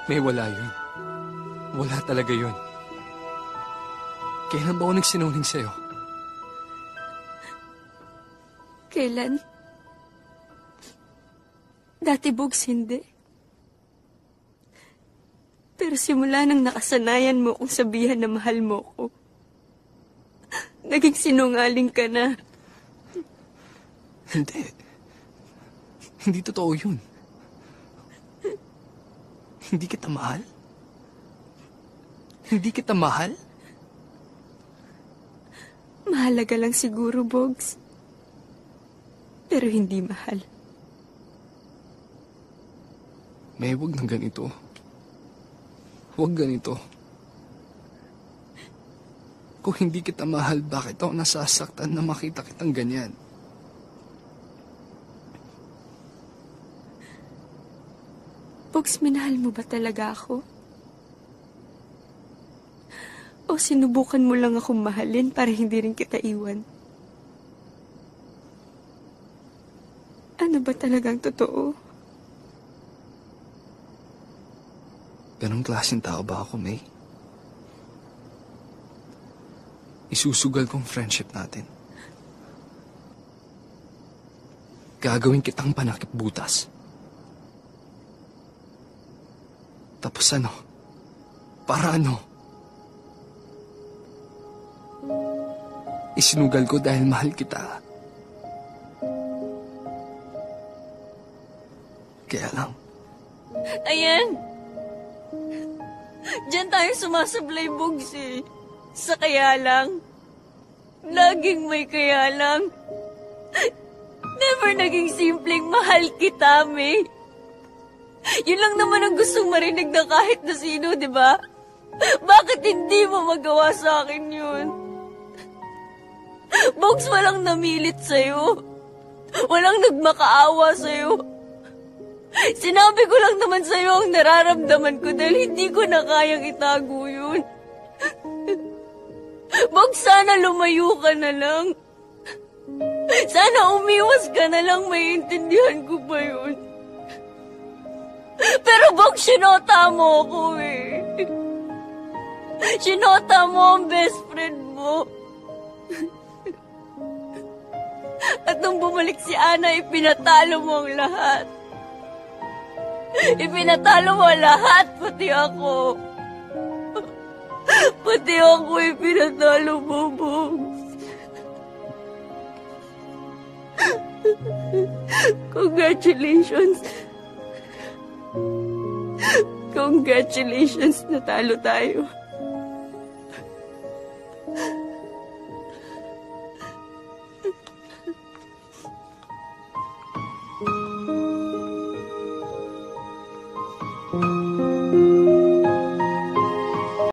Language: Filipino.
May wala yun. Wala talaga yun. Kailan ba ako nagsinungaling sa'yo? Kailan? Dati, Bugs, hindi. Pero simula nang nakasanayan mo kung sabihan na mahal mo ko, naging sinungaling ka na. Hindi. Hindi totoo yun. Hindi kita mahal? Hindi kita mahal? Mahalaga lang siguro, Bugs. Pero hindi mahal. May huwag ng ganito. Huwag ganito. Kung hindi kita mahal, bakit ako nasasaktan na makita kitang ganyan? Bugs, minahal mo ba talaga ako? O sinubukan mo lang akong mahalin para hindi rin kita iwan? Ano ba talagang totoo? Ganong klaseng tao ba ako, May? Isusugal kong friendship natin. Gagawin kitang panakip butas. Tapos ano? Para ano? Isinugal ko dahil mahal kita. Kaya lang. Ayan! Diyan tayo sumasablay, Bugs, eh. Sa kaya lang. Laging may kaya lang. Never naging simpleng mahal kita, May. Yun lang naman ang gustong marinig na kahit na sino, di ba? Bakit hindi mo magawa sa akin yun? Bugs, walang namilit sa'yo. Walang nagmakaawa sa'yo. Sinabi ko lang naman sa'yo ang nararamdaman ko dahil hindi ko na kayang itago yun. Bugs, sana lumayo ka na lang. Sana umiwas ka na lang, maiintindihan ko ba yun? Pero Bugs, sinota mo ako eh. Sinota mo ang best friend mo. At nung bumalik si Ana, ipinatalo mo ang lahat. Ipinatalo mo lahat, pati ako. Pati ako ipinatalo mo, Bugs. Congratulations. Congratulations, natalo tayo.